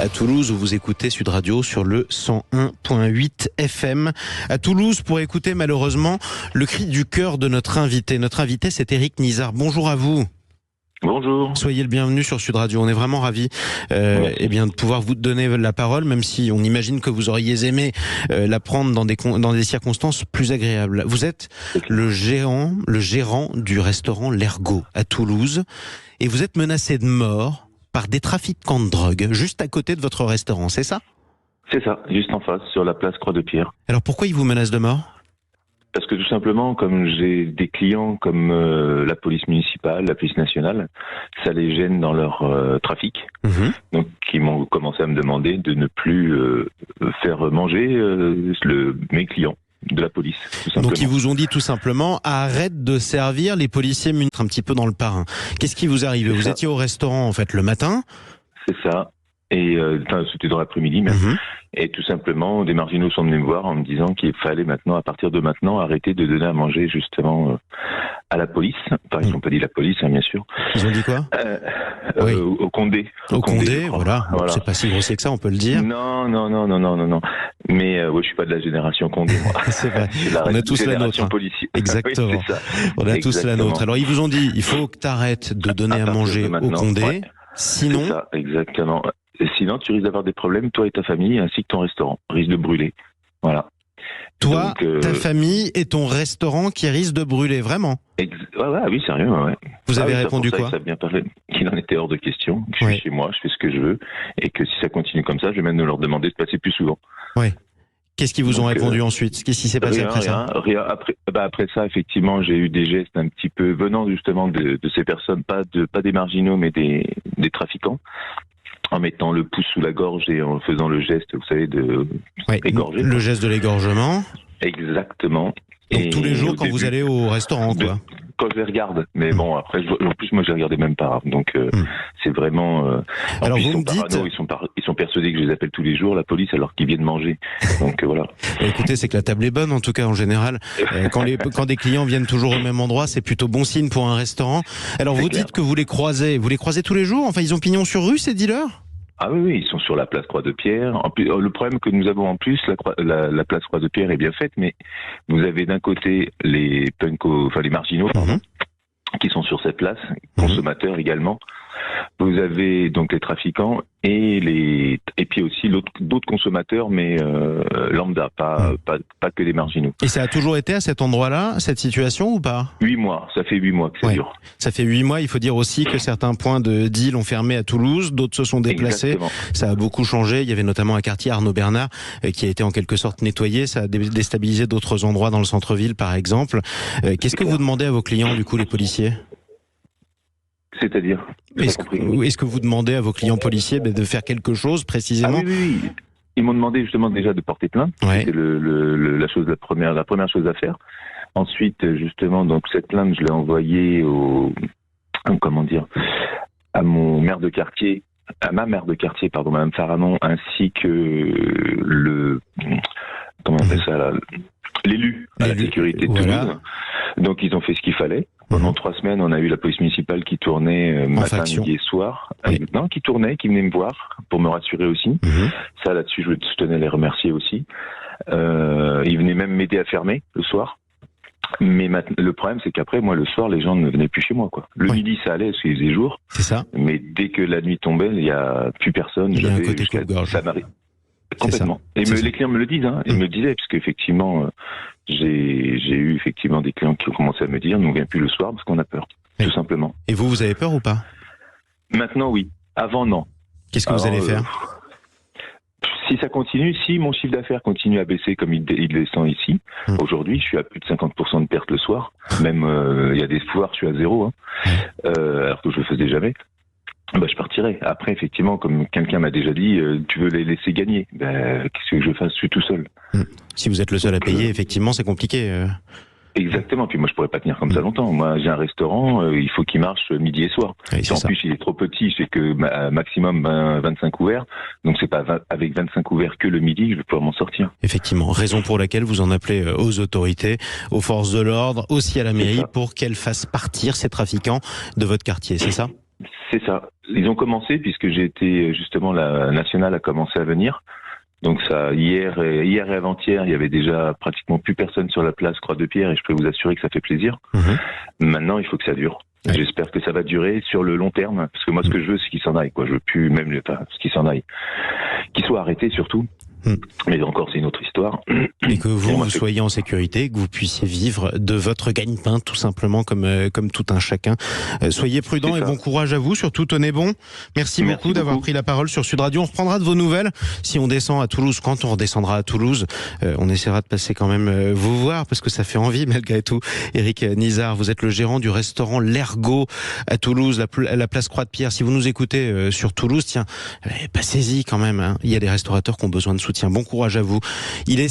à Toulouse où vous écoutez Sud Radio sur le 101.8 FM. À Toulouse pour écouter malheureusement le cri du cœur de notre invité. Notre invité, c'est Éric Nizard. Bonjour à vous. Bonjour. Soyez le bienvenu sur Sud Radio. On est vraiment ravis de pouvoir vous donner la parole, même si on imagine que vous auriez aimé la prendre dans des circonstances plus agréables. Vous êtes le gérant du restaurant L'Ergot à Toulouse et vous êtes menacé de mort par des trafiquants de drogue juste à côté de votre restaurant, c'est ça ? C'est ça, juste en face, sur la place Croix-de-Pierre. Alors pourquoi ils vous menacent de mort ? Parce que tout simplement, comme j'ai des clients comme la police municipale, la police nationale, ça les gêne dans leur trafic. Donc ils m'ont commencé à me demander de ne plus faire manger mes clients de la police. Tout simplement. Donc ils vous ont dit tout simplement, arrête de servir les policiers un petit peu dans le parrain. Qu'est-ce qui vous arrive ? Vous étiez au restaurant en fait le matin ? C'est ça. Et c'était dans l'après-midi même. Et tout simplement, des marginaux sont venus me voir en me disant qu'il fallait maintenant, à partir de maintenant, arrêter de donner à manger justement à la police. Enfin, ils n'ont pas dit la police, hein, bien sûr. Ils ont dit quoi ? Oui. Au Condé. Au Condé, voilà. C'est pas si grossier que ça, on peut le dire. Non. Mais je suis pas de la génération Condé, moi. C'est vrai. On a tous la nôtre. Exactement. Oui, c'est ça. On a tous la nôtre. Alors ils vous ont dit, il faut que tu arrêtes de donner à manger au Condé. Ouais. Sinon. C'est ça, exactement. Sinon, tu risques d'avoir des problèmes, toi et ta famille, ainsi que ton restaurant. Risque de brûler. Voilà. Toi, ta famille et ton restaurant qui risque de brûler, vraiment ? Oui, sérieux, ouais. Vous avez répondu quoi ? Ça a bien parlé, qu'il en était hors de question, que je suis chez moi, je fais ce que je veux, et que si ça continue comme ça, je vais même leur demander de passer plus souvent. Oui. Qu'est-ce qu'ils vous ont répondu ensuite ? Qu'est-ce qui s'est passé après ça ? Rien. Après ça, effectivement, j'ai eu des gestes un petit peu venant justement de ces personnes, pas des marginaux, mais des trafiquants. En mettant le pouce sous la gorge et en faisant le geste, vous savez, de égorger. Le geste de l'égorgement. Exactement. Donc tous les jours quand vous allez au restaurant, quoi. Quand je les regarde. Mais bon, après, en plus, moi, je les regardais même pas. Donc, c'est vraiment... Alors, plus, vous me dites... Ils sont persuadés que je les appelle tous les jours, la police, alors qu'ils viennent manger. Donc, voilà. Écoutez, c'est que la table est bonne, en tout cas, en général. Quand des clients viennent toujours au même endroit, c'est plutôt bon signe pour un restaurant. Alors, vous dites que vous les croisez. Vous les croisez tous les jours ? Enfin, ils ont pignon sur rue, ces dealers ? Ah oui, ils sont sur la place Croix-de-Pierre. En plus, le problème que nous avons en plus, la place Croix-de-Pierre est bien faite, mais vous avez d'un côté les les marginaux, qui sont sur cette place, consommateurs également. Vous avez donc les trafiquants et puis aussi d'autres consommateurs, mais lambda, pas que les marginaux. Et ça a toujours été à cet endroit-là, cette situation, ou pas ? 8 mois, ça fait 8 mois que ça dure. Ça fait 8 mois, il faut dire aussi que certains points de deal ont fermé à Toulouse, d'autres se sont déplacés. Exactement. Ça a beaucoup changé, il y avait notamment un quartier Arnaud Bernard qui a été en quelque sorte nettoyé, ça a déstabilisé d'autres endroits dans le centre-ville par exemple. Qu'est-ce que vous demandez à vos clients, du coup, les policiers ? C'est-à-dire ? Est-ce que vous demandez à vos clients policiers de faire quelque chose précisément ? Oui. Ils m'ont demandé justement déjà de porter plainte. C'était la première chose à faire. Ensuite, justement, donc cette plainte, je l'ai envoyée à mon maire de quartier, à ma mère de quartier, pardon, Madame Faranon, ainsi que l'élu à la sécurité de Toulouse. Donc ils ont fait ce qu'il fallait. Pendant 3 semaines, on a eu la police municipale qui tournait matin, midi et soir. Qui venait me voir pour me rassurer aussi. Ça, là-dessus, je tenais à les remercier aussi. Ils venaient même m'aider à fermer le soir. Mais le problème, c'est qu'après, moi, le soir, les gens ne venaient plus chez moi, quoi. Le midi, ça allait, parce qu'il faisait jour. C'est ça. Mais dès que la nuit tombait, il n'y a plus personne. Il y a un côté coupe-gorge. Ça m'arrive. Complètement. Et les clients me le disent, Ils me le disaient, parce qu'effectivement, j'ai eu effectivement des clients qui ont commencé à me dire, nous on vient plus le soir parce qu'on a peur, tout simplement. Et vous avez peur ou pas ? Maintenant, oui. Avant, non. Qu'est-ce que vous allez faire ? Si ça continue, si mon chiffre d'affaires continue à baisser comme il descend ici, aujourd'hui, je suis à plus de 50% de perte le soir. Même, il y a des soirs, je suis à 0, alors que je le faisais jamais. Je partirai. Après, effectivement, comme quelqu'un m'a déjà dit, tu veux les laisser gagner. Qu'est-ce que je fasse ? Je suis tout seul. Si vous êtes le seul à payer, effectivement, c'est compliqué. Exactement. Puis moi, je pourrais pas tenir comme ça longtemps. Moi, j'ai un restaurant, il faut qu'il marche midi et soir. En plus, il est trop petit. J'ai que maximum 25 ouverts. Donc, c'est pas avec 25 ouverts que le midi que je vais pouvoir m'en sortir. Effectivement. Raison pour laquelle vous en appelez aux autorités, aux forces de l'ordre, aussi à la mairie, pour qu'elles fassent partir ces trafiquants de votre quartier. C'est ça ? C'est ça. Ils ont commencé puisque j'ai été justement la nationale a commencé à venir. Donc ça, hier et avant-hier, il y avait déjà pratiquement plus personne sur la place Croix-de-Pierre et je peux vous assurer que ça fait plaisir. Maintenant, il faut que ça dure. Ouais. J'espère que ça va durer sur le long terme, parce que moi, ce que je veux, c'est qu'il s'en aille, quoi. Je veux plus même ce qu'il s'en aille, qu'il soit arrêté surtout. Mais encore, c'est une autre histoire. Et que vous soyez en sécurité, que vous puissiez vivre de votre gagne-pain, tout simplement, comme tout un chacun. Soyez prudents et bon courage à vous. Surtout, tenez bon. Merci beaucoup d'avoir pris la parole sur Sud Radio. On reprendra de vos nouvelles si on descend à Toulouse. Quand on redescendra à Toulouse, on essaiera de passer quand même vous voir, parce que ça fait envie malgré tout. Éric Nisard, vous êtes le gérant du restaurant L'Ergot à Toulouse, la place Croix-de-Pierre. Si vous nous écoutez sur Toulouse, tiens, passez-y quand même. Hein. Il y a des restaurateurs qui ont besoin de soutien. Bon courage à vous. Il est